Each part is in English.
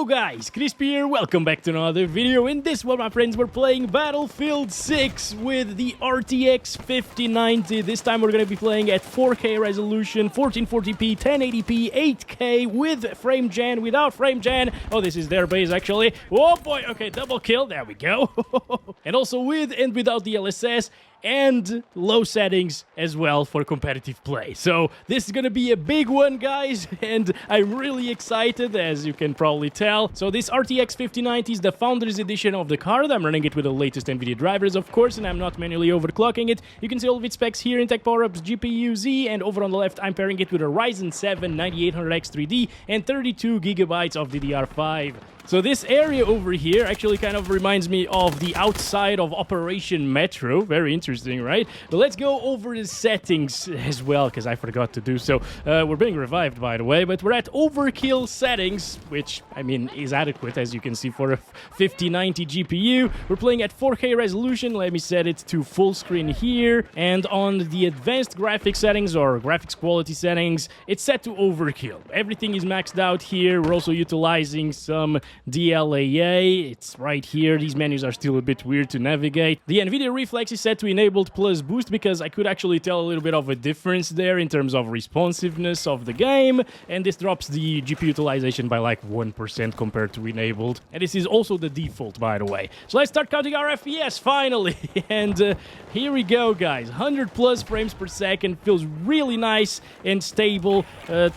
Yo guys, Crispy here, welcome back to another video. In this one, my friends, we're playing Battlefield 6 with the RTX 5090. This time we're going to be playing at 4K resolution, 1440p, 1080p, 8K with frame gen, without frame gen. Oh, this is their base actually. Oh boy, okay, double kill, there we go. And also with and without DLSS. And low settings as well for competitive play. So this is gonna be a big one, guys, and I'm really excited, as you can probably tell. So this RTX 5090 is the Founders Edition of the card. I'm running it with the latest Nvidia drivers, of course, and I'm not manually overclocking it. You can see all of its specs here in Tech Power-Ups GPU Z, and over on the left, I'm pairing it with a Ryzen 7 9800X 3D and 32 gigabytes of DDR5. So this area over here actually kind of reminds me of the outside of Operation Metro. Very interesting, right? But let's go over the settings as well, because I forgot to do so. We're being revived, by the way, but we're at Overkill settings, which, I mean, is adequate, as you can see, for a 5090 GPU. We're playing at 4K resolution. Let me set it to full screen here. And on the advanced graphics settings, or graphics quality settings, it's set to Overkill. Everything is maxed out here. We're also utilizing some DLAA, it's right here. These menus are still a bit weird to navigate. The Nvidia Reflex is set to enabled plus boost because I could actually tell a little bit of a difference there in terms of responsiveness of the game, and this drops the GPU utilization by like 1% compared to enabled. And this is also the default, by the way. So let's start counting our FPS finally. And here we go, guys. 100 plus frames per second, feels really nice and stable.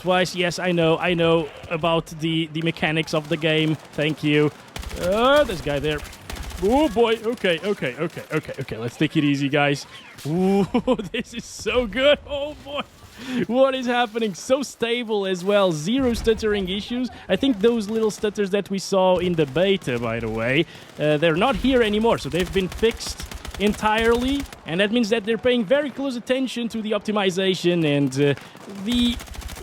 Twice, yes, I know about the mechanics of the game. Thank you. This guy there. Oh boy. Okay. Let's take it easy, guys. Ooh, this is so good. Oh boy. What is happening? So stable as well. Zero stuttering issues. I think those little stutters that we saw in the beta, by the way, they're not here anymore. So they've been fixed entirely. And that means that they're paying very close attention to the optimization and the...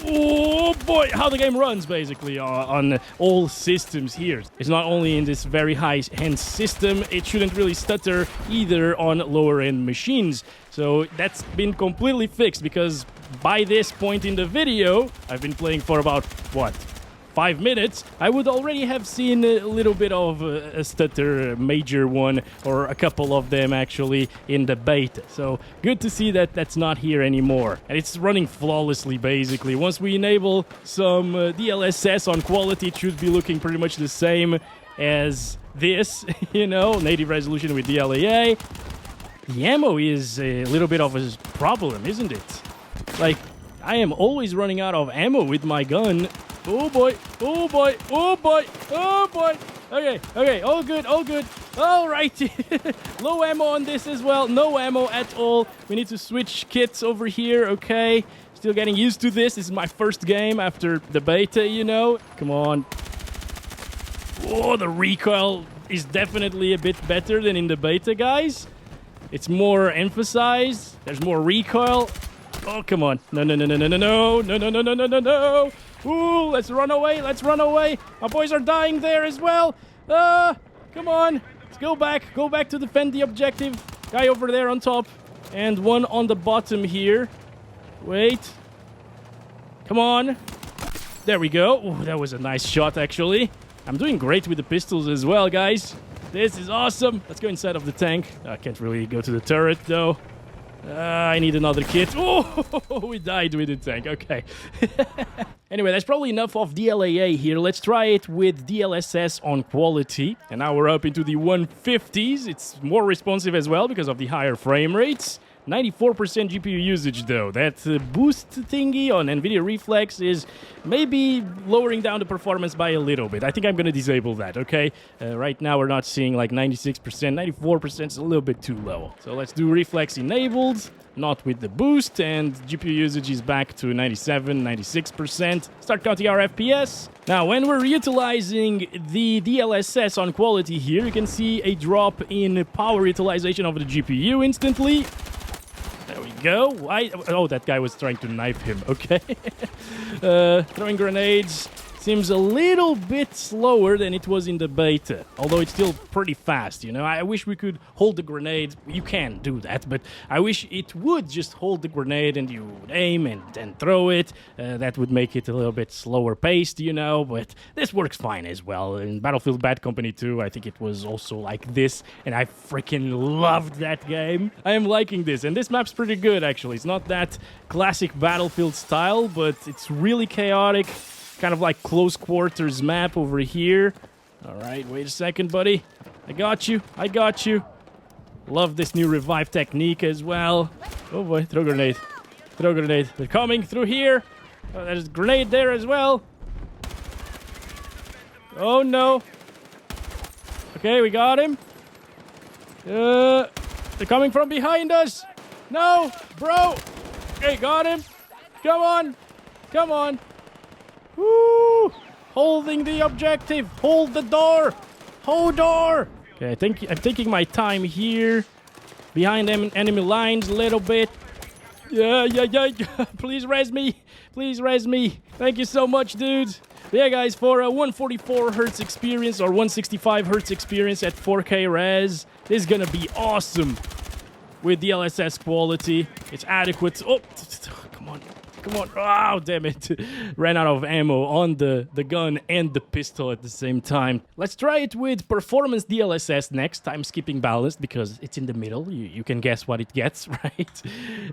Oh boy, how the game runs basically on all systems here. It's not only in this very high-end system, it shouldn't really stutter either on lower-end machines. So that's been completely fixed because by this point in the video, I've been playing for about, what, 5 minutes, I would already have seen a little bit of a stutter, a major one, or a couple of them actually in the beta. So good to see that that's not here anymore. And it's running flawlessly basically. Once we enable some DLSS on quality, it should be looking pretty much the same as this, you know, native resolution with DLAA. The ammo is a little bit of a problem, isn't it? Like, I am always running out of ammo with my gun. Oh boy, oh boy, oh boy, oh boy. Okay, all good. All right, low ammo on this as well, no ammo at all. We need to switch kits over here, okay. Still getting used to this. This is my first game after the beta, you know. Come on. Oh, the recoil is definitely a bit better than in the beta, guys. It's more emphasized. There's more recoil. Oh, come on. No. Ooh, let's run away. My boys are dying there as well. Come on. Let's go back to defend the objective. Guy over there on top. And one on the bottom here. Wait. Come on. There we go. Ooh, that was a nice shot, actually. I'm doing great with the pistols as well, guys. This is awesome. Let's go inside of the tank. I can't really go to the turret, though. I need another kit. Oh, we died with the tank. Okay. Anyway, that's probably enough of DLAA here. Let's try it with DLSS on quality. And now we're up into the 150s. It's more responsive as well because of the higher frame rates. 94% GPU usage, though. That boost thingy on Nvidia Reflex is maybe lowering down the performance by a little bit. I think I'm going to disable that, okay? Right now, we're not seeing like 96%. 94% is a little bit too low. So let's do Reflex enabled, not with the boost, and GPU usage is back to 97, 96%. Start counting our FPS. Now, when we're utilizing the DLSS on quality here, you can see a drop in power utilization of the GPU instantly. There we go. Oh, that guy was trying to knife him. Okay. Throwing grenades. seems a little bit slower than it was in the beta, although it's still pretty fast, you know. I wish we could hold the grenade. You can do that, but I wish it would just hold the grenade and you would aim and then throw it. That would make it a little bit slower paced, you know, but this works fine as well. In Battlefield Bad Company 2, I think it was also like this, and I freaking loved that game. I am liking this, and this map's pretty good, actually. It's not that classic Battlefield style, but it's really chaotic. Kind of like close quarters map over here. All right, wait a second, buddy. I got you. I got you. Love this new revive technique as well. Oh boy, throw grenade. Throw grenade. They're coming through here. Oh, there's a grenade there as well. Oh no. Okay, we got him. They're coming from behind us. No, bro. Okay, got him. Come on. Come on. Woo! Holding the objective. Hold the door. Hold door. Okay, I think I'm taking my time here. Behind them enemy lines a little bit. Yeah. Please res me. Please res me. Thank you so much, dudes. Yeah, guys, for a 144 Hz experience or 165 Hz experience at 4K res, this is gonna be awesome. With DLSS quality, it's adequate. Oh, come on. Come on. Oh, damn it. Ran out of ammo on the gun and the pistol at the same time. Let's try it with Performance DLSS next. Time skipping balanced because it's in the middle. You can guess what it gets, right?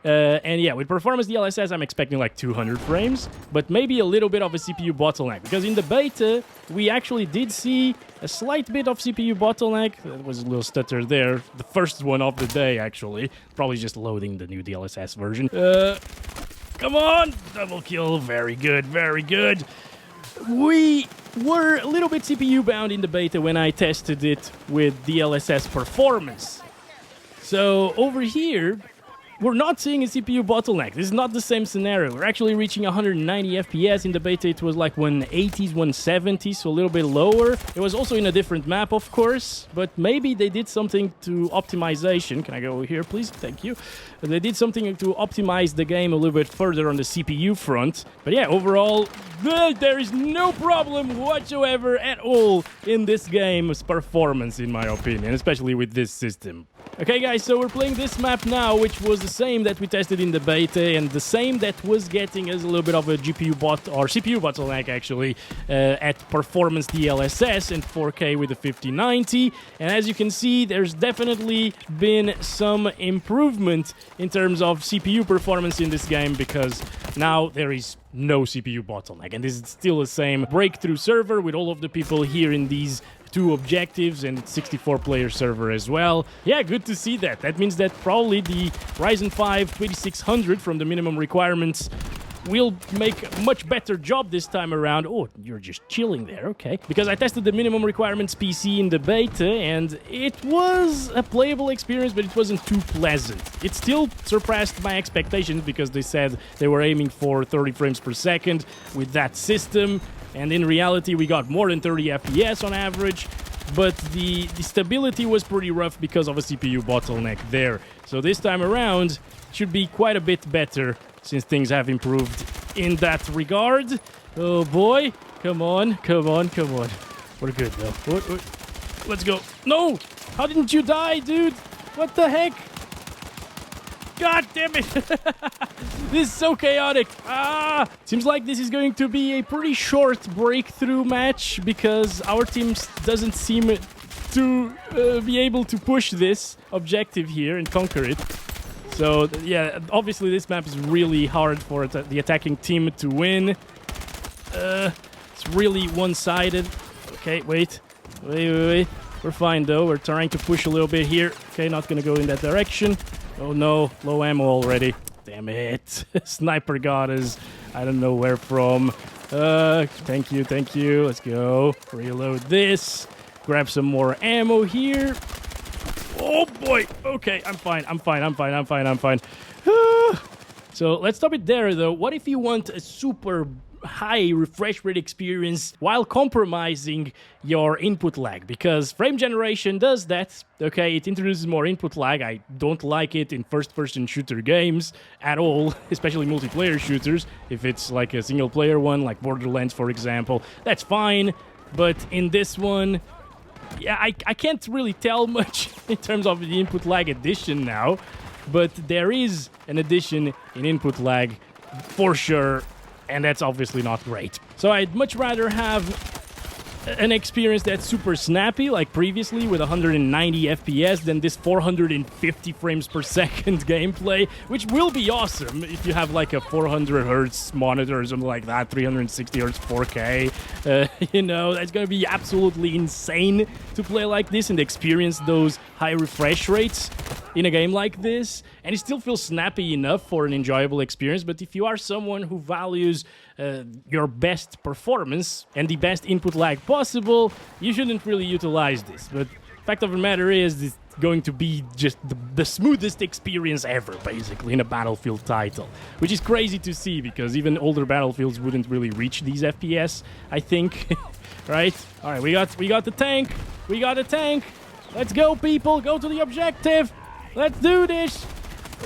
And yeah, with Performance DLSS, I'm expecting like 200 frames, but maybe a little bit of a CPU bottleneck. Because in the beta, we actually did see a slight bit of CPU bottleneck. There was a little stutter there. The first one of the day, actually. Probably just loading the new DLSS version. Come on! Double kill. Very good, very good. We were a little bit CPU bound in the beta when I tested it with DLSS performance. So over here, we're not seeing a CPU bottleneck. This is not the same scenario. We're actually reaching 190 FPS. In the beta, it was like 180s, 170s, so a little bit lower. It was also in a different map, of course, but maybe they did something to optimization. Can I go over here, please? Thank you. They did something to optimize the game a little bit further on the CPU front. But yeah, overall, there is no problem whatsoever at all in this game's performance, in my opinion, especially with this system. Okay, guys, so we're playing this map now, which was the same that we tested in the beta, and the same that was getting us a little bit of a CPU bottleneck, actually, at Performance DLSS and 4K with the 5090. And as you can see, there's definitely been some improvement in terms of CPU performance in this game, because now there is no CPU bottleneck. And this is still the same breakthrough server with all of the people here in these two objectives, and 64-player server as well. Yeah, good to see that. That means that probably the Ryzen 5 2600 from the minimum requirements will make a much better job this time around. Oh, you're just chilling there, okay. Because I tested the minimum requirements PC in the beta, and it was a playable experience, but it wasn't too pleasant. It still surpassed my expectations because they said they were aiming for 30 frames per second with that system. And in reality, we got more than 30 FPS on average, but the stability was pretty rough because of a CPU bottleneck there. So this time around, it should be quite a bit better since things have improved in that regard. Oh boy, come on, come on, come on. We're good though. Let's go. No! How didn't you die, dude? What the heck? God damn it! This is so chaotic. Seems like this is going to be a pretty short breakthrough match because our team doesn't seem to be able to push this objective here and conquer it. So yeah, obviously this map is really hard for the attacking team to win. It's really one-sided. Okay, wait. We're fine though. We're trying to push a little bit here. Okay, not gonna go in that direction. Oh no, low ammo already. Damn it. Sniper got us. I don't know where from. Thank you, thank you. Let's go. Reload this. Grab some more ammo here. Oh boy. Okay, I'm fine. So let's stop it there though. What if you want a super high refresh rate experience while compromising your input lag, because frame generation does that. Okay, it introduces more input lag. I don't like it in first-person shooter games at all, especially multiplayer shooters. If it's like a single-player one, like Borderlands, for example, that's fine. But in this one, yeah, I can't really tell much in terms of the input lag addition now, but there is an addition in input lag for sure, and that's obviously not great. So I'd much rather have an experience that's super snappy, like previously with 190 FPS, than this 450 frames per second gameplay, which will be awesome if you have like a 400 hertz monitor or something like that, 360 hertz 4K. You know, that's gonna be absolutely insane to play like this and experience those high refresh rates in a game like this, and it still feels snappy enough for an enjoyable experience. But if you are someone who values your best performance and the best input lag possible, you shouldn't really utilize this. But fact of the matter is, it's going to be just the smoothest experience ever, basically, in a Battlefield title, which is crazy to see, because even older Battlefields wouldn't really reach these FPS, I think. Right? All right, we got the tank. We got a tank. Let's go, people. Go to the objective. Let's do this.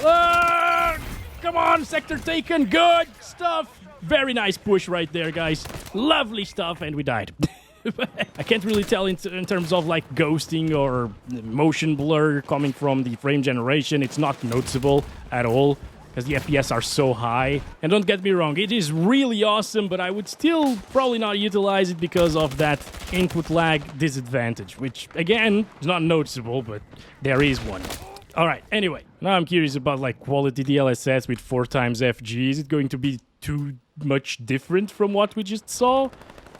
Come on, sector taken. Good stuff. Very nice push right there, guys. Lovely stuff, and we died. I can't really tell in terms of like ghosting or motion blur coming from the frame generation. It's not noticeable at all, because the FPS are so high. And don't get me wrong, it is really awesome, but I would still probably not utilize it because of that input lag disadvantage, which, again, is not noticeable, but there is one. All right, anyway, now I'm curious about like quality DLSS with 4x FG. Is it going to be too much different from what we just saw?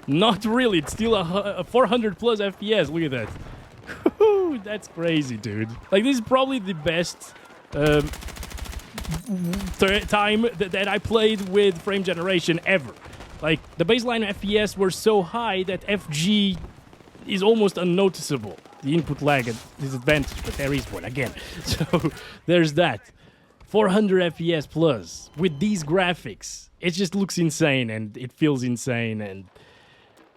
Not really. It's still a 400 plus FPS. Look at that. That's crazy, dude. Like, this is probably the best time that I played with frame generation ever. Like, the baseline FPS were so high that FG is almost unnoticeable. The input lag disadvantage, but there is one again. So there's that. 400 FPS plus with these graphics. It just looks insane, and it feels insane, and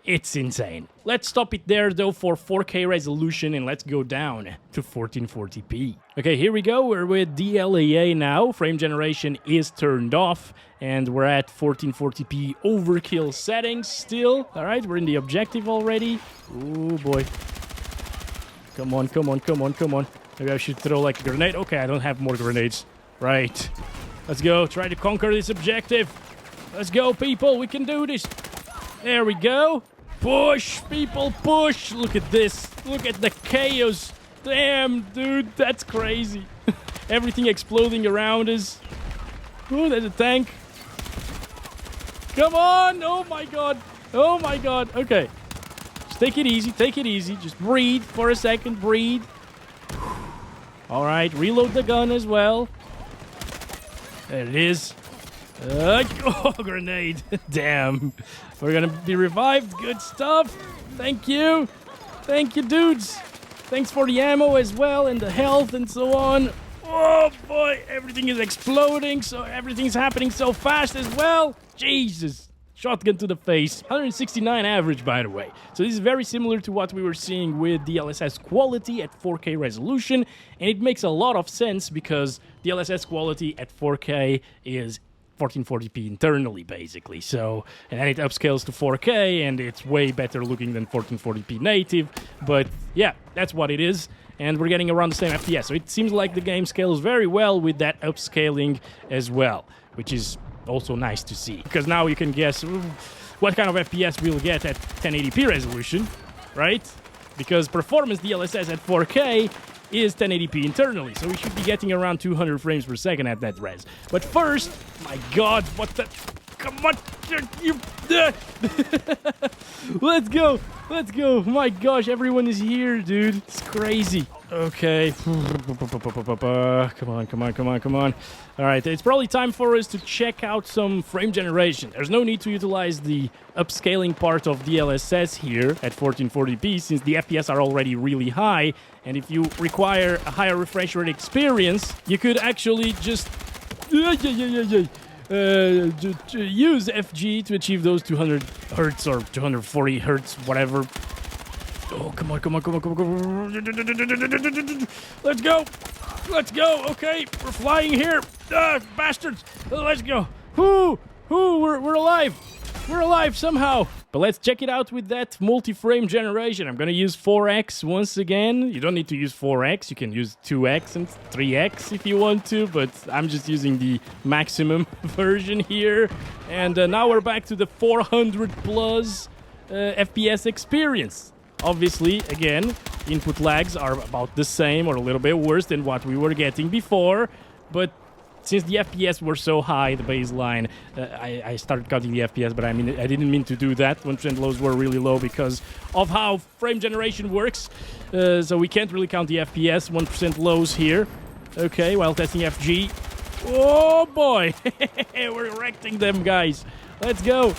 it's insane. Let's stop it there, though, for 4K resolution, and let's go down to 1440p. Okay, here we go. We're with DLAA now. Frame generation is turned off, and we're at 1440p overkill settings still. All right, we're in the objective already. Oh, boy. Come on, come on, come on, come on. Maybe I should throw, like, a grenade. Okay, I don't have more grenades. Right. Let's go. Try to conquer this objective. Let's go, people. We can do this. There we go. Push, people, push. Look at this. Look at the chaos. Damn, dude, that's crazy. Everything exploding around us. Oh, there's a tank. Come on. Oh, my God. Oh, my God. Okay. Just take it easy. Take it easy. Just breathe for a second. Breathe. All right. Reload the gun as well. There it is. Oh, grenade. Damn. We're gonna be revived. Good stuff. Thank you. Thank you, dudes. Thanks for the ammo as well, and the health and so on. Oh, boy. Everything is exploding, so everything's happening so fast as well. Jesus. Shotgun to the face. 169 average, by the way. So this is very similar to what we were seeing with DLSS quality at 4K resolution, and it makes a lot of sense because DLSS quality at 4K is 1440p internally, basically. So, and then it upscales to 4K, and it's way better looking than 1440p native. But yeah, that's what it is. And we're getting around the same FPS. So it seems like the game scales very well with that upscaling as well, which is also nice to see. Because now you can guess what kind of FPS we'll get at 1080p resolution, right? Because performance DLSS at 4K is 1080p internally, so we should be getting around 200 frames per second at that res. But first, my God, what the... Come on, you... Let's go, let's go. My gosh, everyone is here, dude. It's crazy. Okay. Come on, come on, come on, come on. All right, it's probably time for us to check out some frame generation. There's no need to utilize the upscaling part of DLSS here at 1440p, since the FPS are already really high. And if you require a higher refresh rate experience, you could actually just use FG to achieve those 200 hertz or 240 hertz, whatever. Oh, come on, come on, come on, come on, come on. Let's go. Let's go. Okay, we're flying here. Bastards. Let's go. We're alive. We're alive somehow. But let's check it out with that multi-frame generation. I'm gonna use 4x once again. You don't need to use 4x. You can use 2x and 3x if you want to, but I'm just using the maximum version here. And now we're back to the 400 plus FPS experience. Obviously, again, input lags are about the same or a little bit worse than what we were getting before, but since the FPS were so high, the baseline, I started counting the FPS, but I didn't mean to do that. 1% lows were really low because of how frame generation works. So we can't really count the FPS. 1% lows here. Okay, while testing FG. Oh boy! We're wrecking them, guys. Let's go.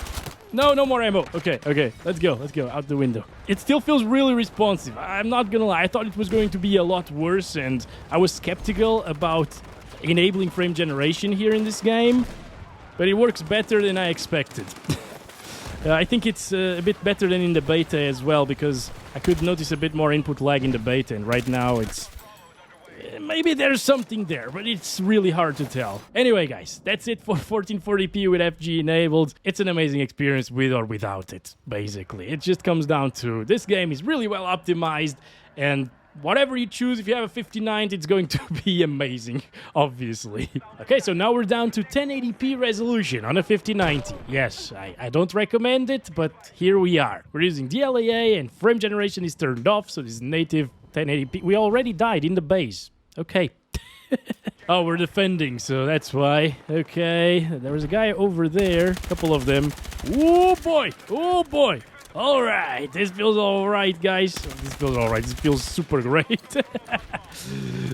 No more ammo. Okay, let's go, out the window. It still feels really responsive. I'm not gonna lie, I thought it was going to be a lot worse, and I was skeptical about enabling frame generation here in this game, but it works better than I expected. I think it's a bit better than in the beta as well, because I could notice a bit more input lag in the beta, and right now it's... maybe there's something there, but it's really hard to tell. Anyway, guys, that's it for 1440p with FG enabled. It's an amazing experience with or without it, basically. It just comes down to this game is really well optimized, and whatever you choose, if you have a 5090, it's going to be amazing, obviously. Okay, so now we're down to 1080p resolution on a 5090. Yes, I don't recommend it, but here we are. We're using DLAA and frame generation is turned off, so this is native 1080p. We already died in the base. Okay. Oh, we're defending, so that's why. Okay, there was a guy over there, a couple of them. Oh boy, oh boy. All right, this feels all right, guys. This feels all right. This feels super great.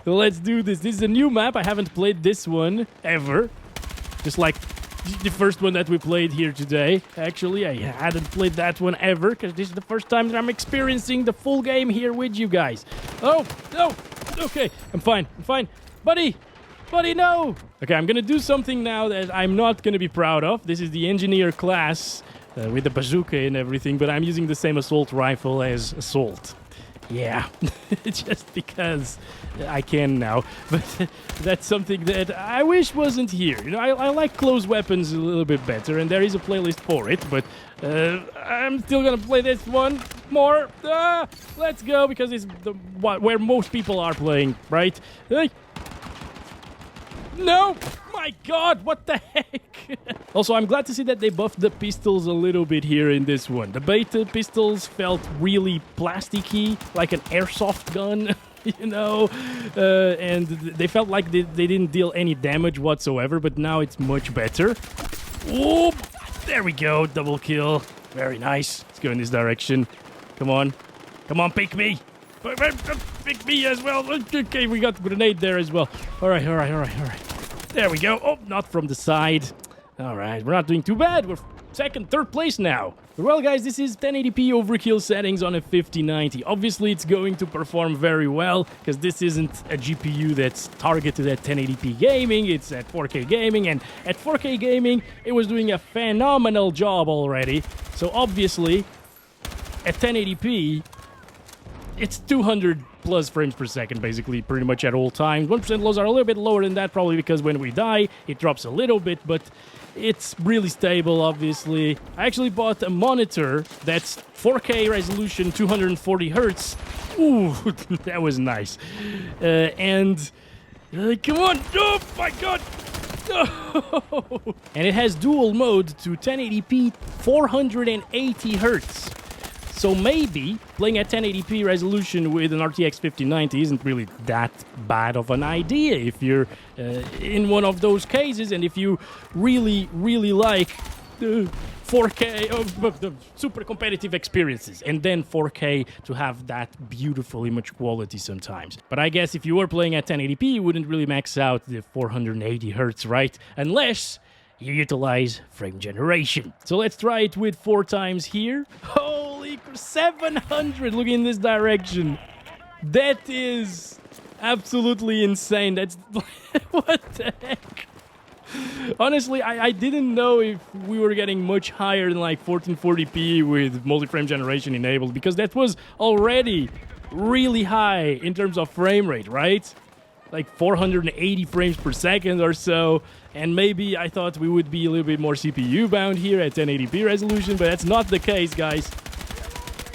Let's do this. This is a new map. I haven't played this one ever. Just like the first one that we played here today. Actually, I hadn't played that one ever because this is the first time that I'm experiencing the full game here with you guys. Oh, no. Okay, I'm fine. Buddy, no. Okay, I'm going to do something now that I'm not going to be proud of. This is the engineer class. With the bazooka and everything, but I'm using the same assault rifle as assault. Yeah, just because I can now. But that's something that I wish wasn't here. You know, I like close weapons a little bit better, and there is a playlist for it, but I'm still gonna play this one more. Let's go, because it's where most people are playing, right? Hey. No! My god, what the heck? Also, I'm glad to see that they buffed the pistols a little bit here in this one. The beta pistols felt really plasticky, like an airsoft gun, you know? And they felt like they didn't deal any damage whatsoever, but now it's much better. Oh, there we go, double kill. Very nice. Let's go in this direction. Come on, pick me. Pick me as well. Okay, we got a grenade there as well. All right. There we go. Oh, not from the side. All right, we're not doing too bad. We're second, third place now. Well, guys, this is 1080p overkill settings on a 5090. Obviously, it's going to perform very well because this isn't a GPU that's targeted at 1080p gaming. It's at 4K gaming, and at 4K gaming, it was doing a phenomenal job already. So obviously, at 1080p, it's 200 plus frames per second, basically, pretty much at all times. 1% lows are a little bit lower than that, probably because when we die, it drops a little bit, but it's really stable, obviously. I actually bought a monitor that's 4K resolution, 240 hertz. Ooh, that was nice. Come on! Oh, my God! No! And it has dual mode to 1080p, 480 hertz. So maybe playing at 1080p resolution with an RTX 5090 isn't really that bad of an idea if you're in one of those cases, and if you really, really like 4K of the super competitive experiences, and then 4K to have that beautiful image quality sometimes. But I guess if you were playing at 1080p, you wouldn't really max out the 480 hertz, right? Unless you utilize frame generation. So let's try it with 4 times here. Holy 700! Look in this direction. That is absolutely insane. That's what the heck? Honestly, I didn't know if we were getting much higher than like 1440p with multi-frame generation enabled, because that was already really high in terms of frame rate, right? Like 480 frames per second or so. And maybe I thought we would be a little bit more CPU bound here at 1080p resolution, but that's not the case, guys.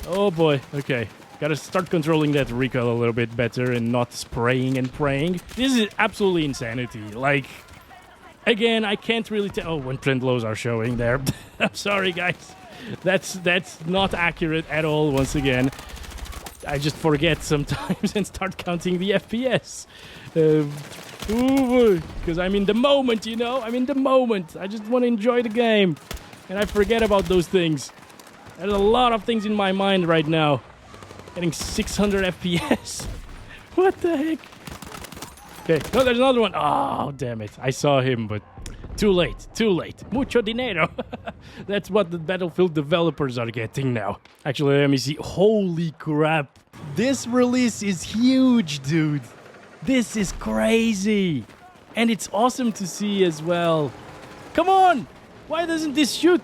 Oh boy, okay. Gotta start controlling that recoil a little bit better and not spraying and praying. This is absolutely insanity. Like, again, I can't really tell. Oh, when print lows are showing there. I'm sorry, guys. That's not accurate at all, once again. I just forget sometimes and start counting the FPS. Because I'm in the moment, you know? I'm in the moment. I just want to enjoy the game. And I forget about those things. There's a lot of things in my mind right now. Getting 600 FPS. What the heck? Okay, no, there's another one. Oh, damn it. I saw him, but too late. Too late. Mucho dinero. That's what the Battlefield developers are getting now. Actually, let me see. Holy crap. This release is huge, dude. This is crazy. And it's awesome to see as well. Come on! Why doesn't this shoot?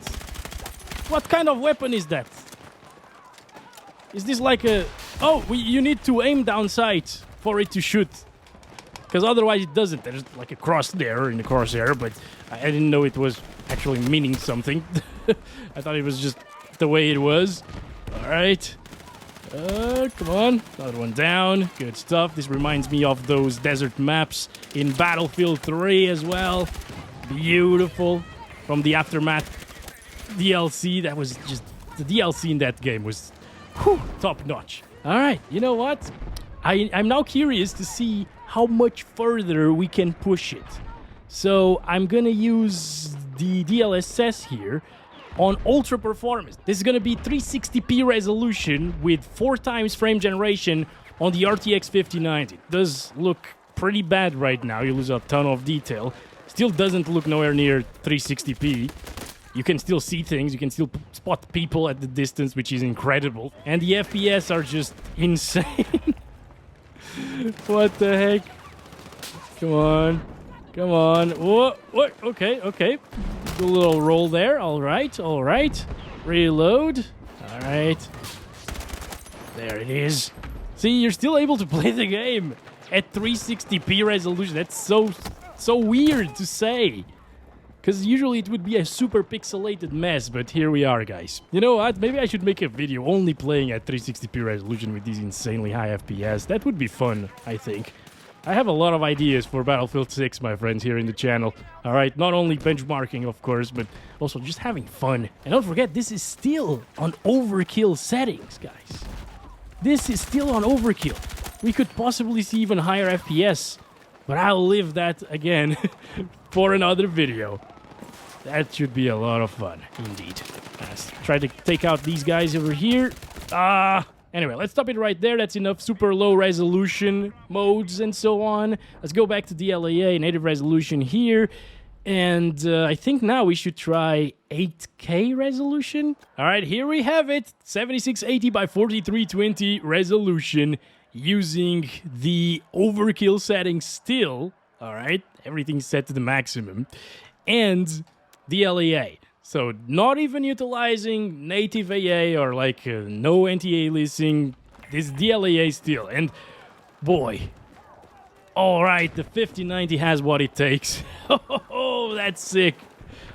What kind of weapon is that? Is this like a... Oh, you need to aim down sight for it to shoot. Because otherwise it doesn't. There's like a cross there in the crosshair, but I didn't know it was actually meaning something. I thought it was just the way it was. Alright. Come on. Another one down. Good stuff. This reminds me of those desert maps in Battlefield 3 as well. Beautiful. From the Aftermath DLC. That was just... The DLC in that game was top notch. Alright, you know what? I'm now curious to see how much further we can push it. So I'm gonna use the DLSS here on ultra performance. This is gonna be 360p resolution with 4 times frame generation on the RTX 5090. It does look pretty bad right now. You lose a ton of detail. Still doesn't look nowhere near 360p. You can still see things. You can still spot people at the distance, which is incredible. And the FPS are just insane. What the heck? Come on. Come on. What? Okay, okay. Do a little roll there. All right, all right. Reload. All right. There it is. See, you're still able to play the game at 360p resolution. That's so weird to say. Because usually it would be a super pixelated mess, but here we are, guys. You know what? Maybe I should make a video only playing at 360p resolution with these insanely high FPS. That would be fun, I think. I have a lot of ideas for Battlefield 6, my friends, here in the channel. Alright, not only benchmarking, of course, but also just having fun. And don't forget, this is still on Overkill settings, guys. This is still on Overkill. We could possibly see even higher FPS, but I'll leave that, again, for another video. That should be a lot of fun, indeed. Let's try to take out these guys over here. Anyway, let's stop it right there. That's enough super low resolution modes and so on. Let's go back to DLAA, native resolution here. And I think now we should try 8K resolution. All right, here we have it. 7680 by 4320 resolution using the Overkill settings still. All right, everything's set to the maximum. And DLAA. So not even utilizing native AA or like no anti-aliasing. This DLAA still. And boy, all right, the 5090 has what it takes. Oh, that's sick.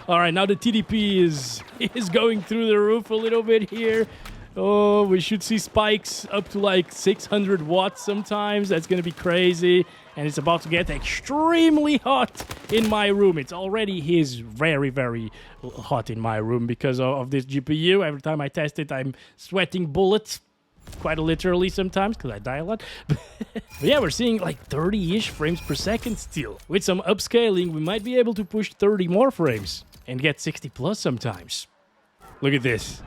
All right, now the TDP is going through the roof a little bit here. Oh, we should see spikes up to like 600 watts sometimes. That's going to be crazy. And it's about to get extremely hot in my room. It's already very, very hot in my room because of this GPU. Every time I test it, I'm sweating bullets. Quite literally sometimes, because I die a lot. But yeah, we're seeing like 30-ish frames per second still. With some upscaling, we might be able to push 30 more frames and get 60 plus sometimes. Look at this.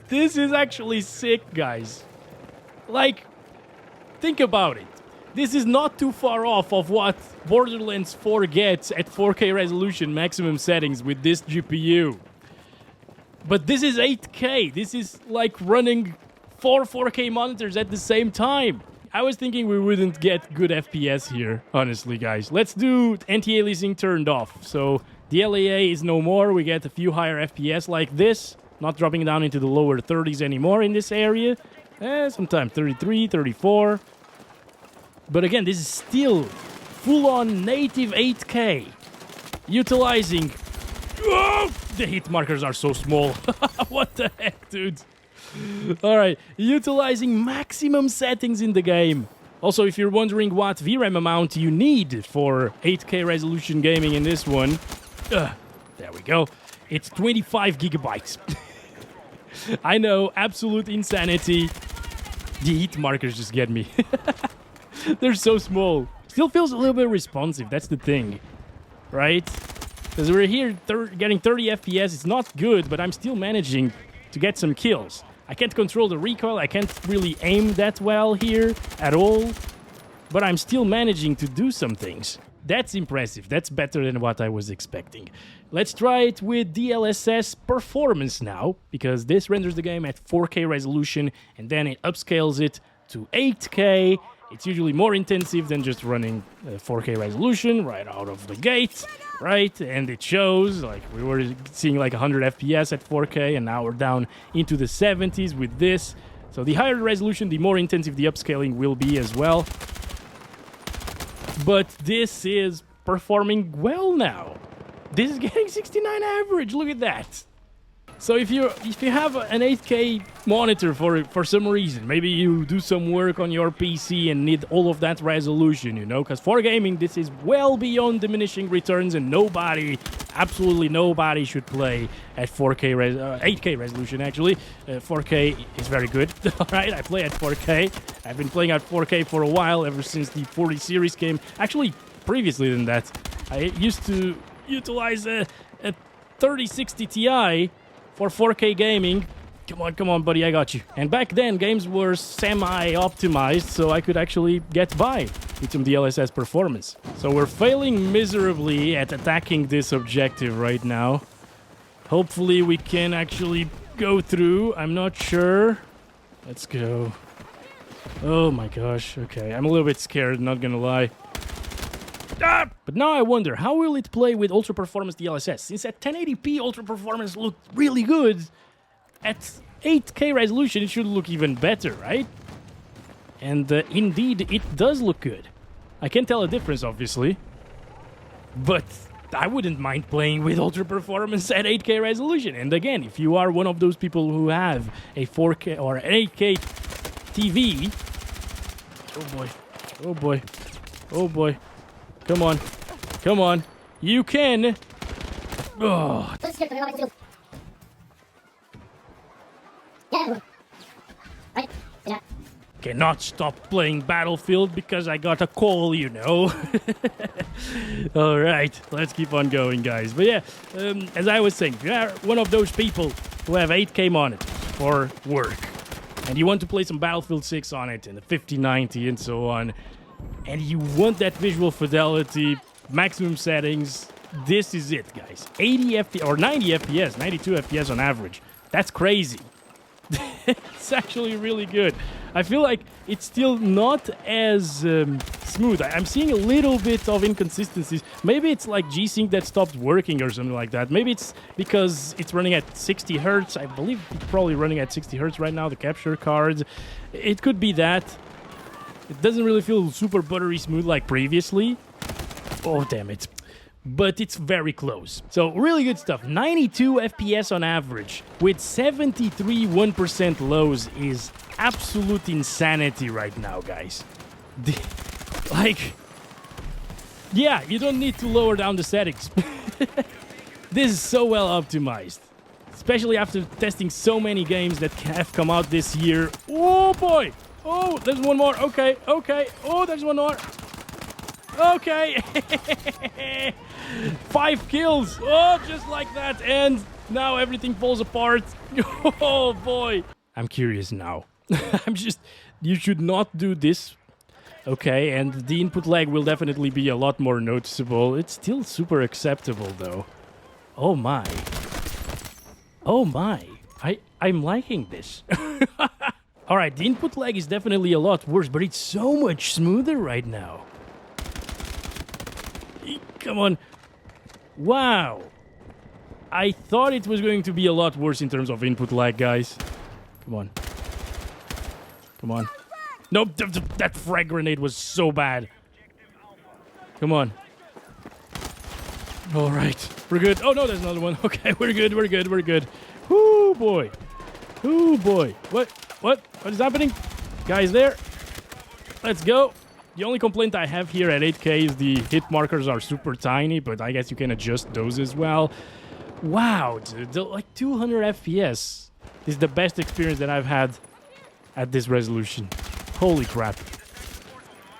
This is actually sick, guys. Like, think about it. This is not too far off of what Borderlands 4 gets at 4K resolution maximum settings with this GPU. But this is 8K. This is like running 4 4K monitors at the same time. I was thinking we wouldn't get good FPS here, honestly, guys. Let's do anti-aliasing turned off. So DLAA is no more. We get a few higher FPS like this. Not dropping down into the lower 30s anymore in this area. Sometimes 33, 34. But again, this is still full-on native 8K. Utilizing... Oh, the hit markers are so small. What the heck, dude? Alright, utilizing maximum settings in the game. Also, if you're wondering what VRAM amount you need for 8K resolution gaming in this one, there we go. It's 25 gigabytes. I know, absolute insanity. The heat markers just get me. They're so small. Still feels a little bit responsive, that's the thing. Right? Because we're here getting 30 FPS, it's not good, but I'm still managing to get some kills. I can't control the recoil, I can't really aim that well here at all, but I'm still managing to do some things. That's impressive, that's better than what I was expecting. Let's try it with DLSS Performance now, because this renders the game at 4K resolution and then it upscales it to 8K. It's usually more intensive than just running 4K resolution right out of the gate, right? And it shows, like, we were seeing like 100 FPS at 4K, and now we're down into the 70s with this. So the higher the resolution, the more intensive the upscaling will be as well. But this is performing well now. This is getting 69 average, look at that. So if you have an 8K monitor for some reason, maybe you do some work on your PC and need all of that resolution, you know, because for gaming this is well beyond diminishing returns, and nobody, absolutely nobody should play at 8K resolution actually. 4K is very good. All right, I play at 4K. I've been playing at 4K for a while, ever since the 40 series came. Actually, previously than that, I used to utilize a 3060 Ti for 4K gaming. Come on, buddy, I got you. And back then, games were semi-optimized, so I could actually get by with some DLSS performance. So we're failing miserably at attacking this objective right now. Hopefully we can actually go through. I'm not sure. Let's go. Oh my gosh, okay. I'm a little bit scared, not gonna lie. Ah! But now I wonder, how will it play with Ultra Performance DLSS? Since at 1080p Ultra Performance looked really good, at 8K resolution it should look even better, right? And indeed, it does look good. I can't tell a difference, obviously. But I wouldn't mind playing with Ultra Performance at 8K resolution. And again, if you are one of those people who have a 4K or an 8K TV... Oh boy, oh boy, oh boy. Come on. Come on. You can. Oh. Cannot stop playing Battlefield because I got a call, you know. All right, let's keep on going, guys. But yeah, as I was saying, if you are one of those people who have 8K monitors for work, and you want to play some Battlefield 6 on it, and the 5090 and so on, and you want that visual fidelity, maximum settings, this is it, guys. 80 FPS or 90 FPS, 92 FPS on average. That's crazy. It's actually really good. I feel like it's still not as smooth. I'm seeing a little bit of inconsistencies. Maybe it's like G-Sync that stopped working or something like that. Maybe it's because it's running at 60 Hertz. I believe it's probably running at 60 Hertz right now, the capture cards. It could be that. It doesn't really feel super buttery smooth like previously. Oh, damn it. But it's very close. So, really good stuff. 92 FPS on average with 73 1% lows is absolute insanity right now, guys. Like, yeah, you don't need to lower down the settings. This is so well optimized. Especially after testing so many games that have come out this year. Oh, boy. Oh, there's one more. Okay, okay. Oh, there's one more. Okay. 5 kills. Oh, just like that. And now everything falls apart. Oh, boy. I'm curious now. You should not do this. Okay, and the input lag will definitely be a lot more noticeable. It's still super acceptable, though. Oh, my. Oh, my. I'm liking this. All right, the input lag is definitely a lot worse, but it's so much smoother right now. Come on. Wow. I thought it was going to be a lot worse in terms of input lag, guys. Come on. Come on. Nope, that frag grenade was so bad. Come on. All right, we're good. Oh, no, there's another one. Okay, we're good, we're good, we're good. Whoo, boy. Whoo, boy. What is happening? Guys there. Let's go. The only complaint I have here at 8K is the hit markers are super tiny, but I guess you can adjust those as well. Wow, dude, like 200 FPS is the best experience that I've had at this resolution. Holy crap.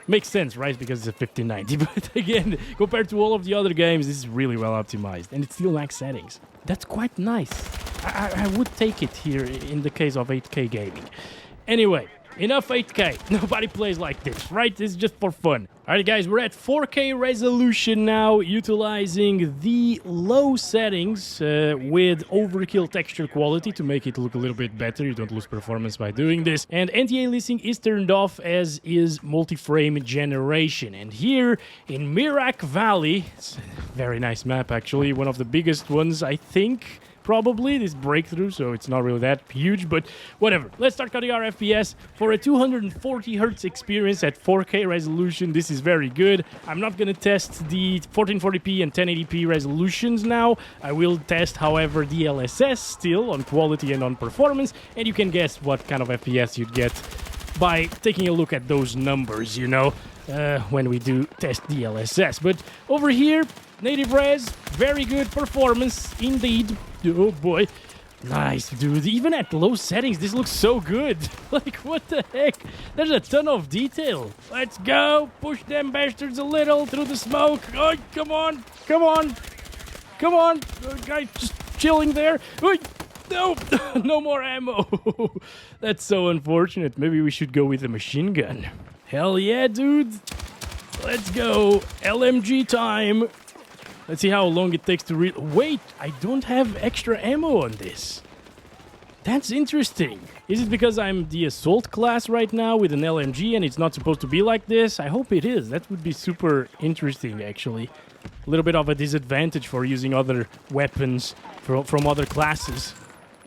Makes sense, right? Because it's a 1590. But again, compared to all of the other games, this is really well optimized. And it's still max settings. That's quite nice. I would take it here in the case of 8K gaming. Anyway, enough 8K. Nobody plays like this, right? This is just for fun. Alright guys, we're at 4K resolution now, utilizing the low settings with overkill texture quality to make it look a little bit better. You don't lose performance by doing this. And anti-aliasing is turned off, as is multi-frame generation. And here in Mirak Valley, it's a very nice map actually, one of the biggest ones I think. Probably this breakthrough, so it's not really that huge, but whatever. Let's start cutting our FPS for a 240 Hz experience at 4K resolution. This is very good. I'm not going to test the 1440p and 1080p resolutions now. I will test, however, DLSS still on quality and on performance, and you can guess what kind of FPS you'd get by taking a look at those numbers, you know, when we do test DLSS. But over here, native res, very good performance indeed. Oh boy, nice, dude. Even at low settings, this looks so good. Like, what the heck? There's a ton of detail. Let's go. Push them bastards a little through the smoke. Oh, come on. Come on. Come on. Guy just chilling there. Oh, no. No more ammo. That's so unfortunate. Maybe we should go with a machine gun. Hell yeah, dude. Let's go. LMG time. Let's see how long it takes to wait, I don't have extra ammo on this. That's interesting. Is it because I'm the assault class right now with an LMG and it's not supposed to be like this? I hope it is. That would be super interesting, actually. A little bit of a disadvantage for using other weapons from other classes.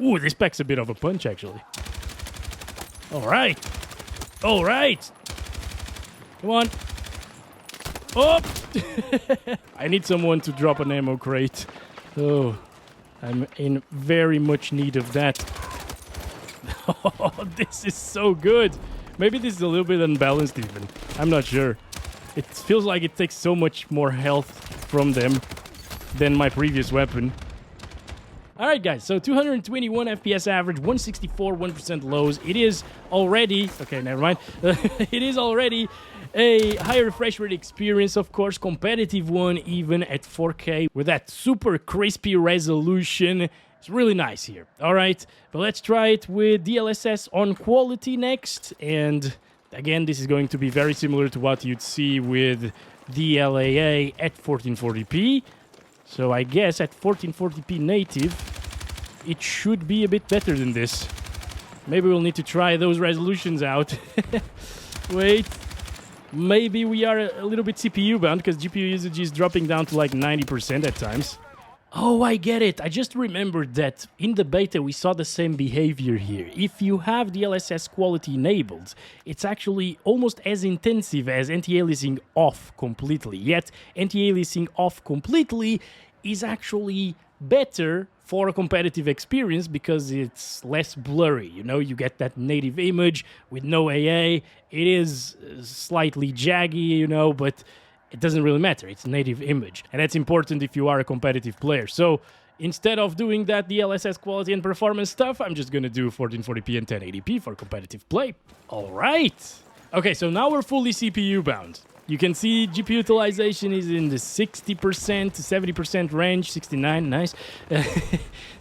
Ooh, this packs a bit of a punch, actually. All right. All right. Come on. Oh! I need someone to drop an ammo crate. Oh, I'm in very much need of that. Oh, this is so good. Maybe this is a little bit unbalanced even. I'm not sure. It feels like it takes so much more health from them than my previous weapon. Alright guys, so 221 FPS average, 164, 1% lows. It is already... Okay, never mind. It is already a high refresh rate experience, of course, competitive one even at 4K with that super crispy resolution. It's really nice here. Alright, but let's try it with DLSS on quality next. And again, this is going to be very similar to what you'd see with DLAA at 1440p. So I guess at 1440p native, it should be a bit better than this. Maybe we'll need to try those resolutions out. Wait. Maybe we are a little bit CPU bound because GPU usage is dropping down to like 90% at times. Oh, I get it. I just remembered that in the beta we saw the same behavior here. If you have DLSS quality enabled, it's actually almost as intensive as anti-aliasing off completely. Yet anti-aliasing off completely is actually better for a competitive experience because it's less blurry. You know, you get that native image with no AA. It is slightly jaggy, you know, but it doesn't really matter. It's a native image. And that's important if you are a competitive player. So instead of doing that DLSS quality and performance stuff, I'm just going to do 1440p and 1080p for competitive play. All right. Okay, so now we're fully CPU bound. You can see GPU utilization is in the 60% to 70% range, 69, nice.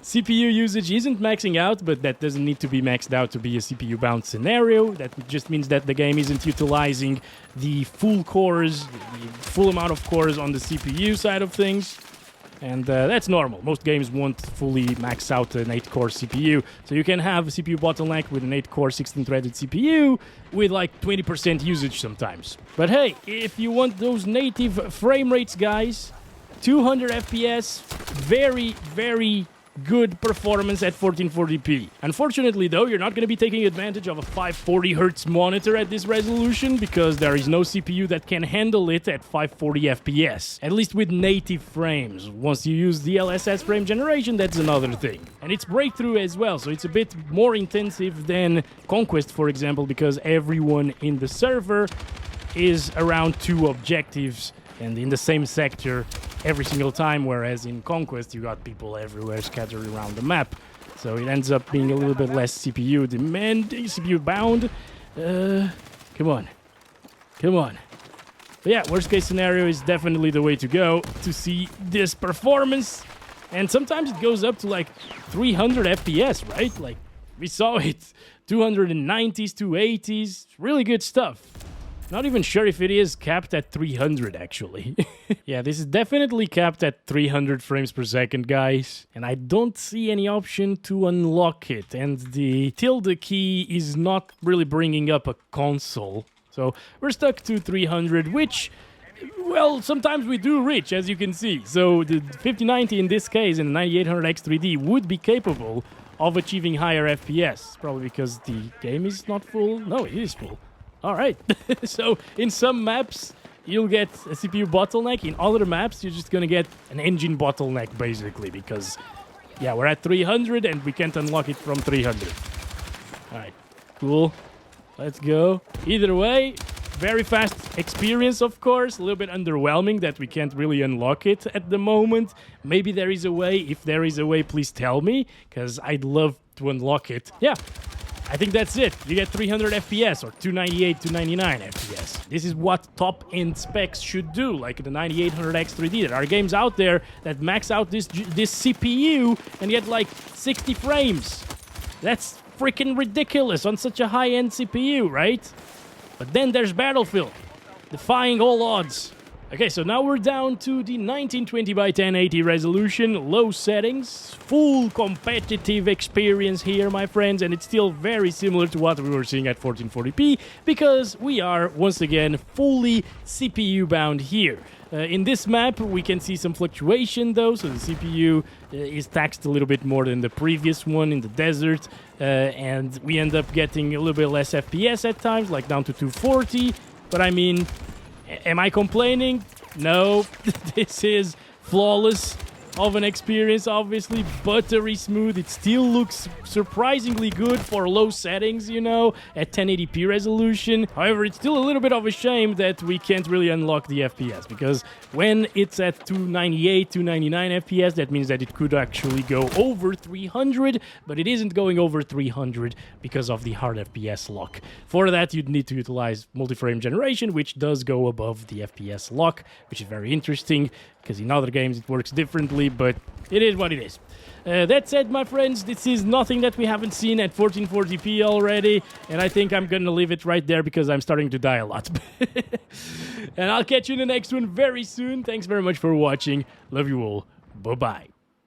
CPU usage isn't maxing out, but that doesn't need to be maxed out to be a CPU-bound scenario. That just means that the game isn't utilizing the full cores, the full amount of cores on the CPU side of things. And that's normal. Most games won't fully max out an 8-core CPU. So you can have a CPU bottleneck with an 8-core 16-threaded CPU with like 20% usage sometimes. But hey, if you want those native frame rates, guys, 200 FPS, very, very good performance at 1440p. Unfortunately, though, you're not going to be taking advantage of a 540Hz monitor at this resolution because there is no CPU that can handle it at 540 FPS, at least with native frames. Once you use DLSS frame generation, that's another thing. And it's breakthrough as well, so it's a bit more intensive than Conquest, for example, because everyone in the server is around 2 objectives and in the same sector every single time, whereas in Conquest you got people everywhere scattered around the map. So it ends up being a little bit less CPU demanding, CPU bound. Come on. Come on. But yeah, worst case scenario is definitely the way to go to see this performance. And sometimes it goes up to like 300 FPS, right? Like we saw it, 290s, 280s, really good stuff. Not even sure if it is capped at 300, actually. Yeah, this is definitely capped at 300 frames per second, guys. And I don't see any option to unlock it. And the tilde key is not really bringing up a console. So we're stuck to 300, which, well, sometimes we do reach, as you can see. So the 5090 in this case and the 9800X3D would be capable of achieving higher FPS. Probably because the game is not full. No, it is full. All right, so in some maps, you'll get a CPU bottleneck. In other maps, you're just going to get an engine bottleneck, basically, because, yeah, we're at 300 and we can't unlock it from 300. All right, cool. Let's go. Either way, very fast experience, of course. A little bit underwhelming that we can't really unlock it at the moment. Maybe there is a way. If there is a way, please tell me, because I'd love to unlock it. Yeah. I think that's it. You get 300 FPS or 298, 299 FPS. This is what top-end specs should do, like the 9800X3D. There are games out there that max out this CPU and get like 60 frames. That's freaking ridiculous on such a high-end CPU, right? But then there's Battlefield, defying all odds. Okay, so now we're down to the 1920 by 1080 resolution, low settings, full competitive experience here, my friends, and it's still very similar to what we were seeing at 1440p because we are, once again, fully CPU bound here. In this map, we can see some fluctuation, though, so the CPU is taxed a little bit more than the previous one in the desert, and we end up getting a little bit less FPS at times, like down to 240, but I mean, am I complaining? No, this is flawless of an experience, obviously, buttery smooth. It still looks surprisingly good for low settings, you know, at 1080p resolution. However, it's still a little bit of a shame that we can't really unlock the FPS, because when it's at 298, 299 FPS, that means that it could actually go over 300, but it isn't going over 300 because of the hard FPS lock. For that, you'd need to utilize multi-frame generation, which does go above the FPS lock, which is very interesting, because in other games it works differently, but it is what it is. That said, my friends, this is nothing that we haven't seen at 1440p already, and I think I'm gonna leave it right there because I'm starting to die a lot. And I'll catch you in the next one very soon. Thanks very much for watching. Love you all. Bye-bye.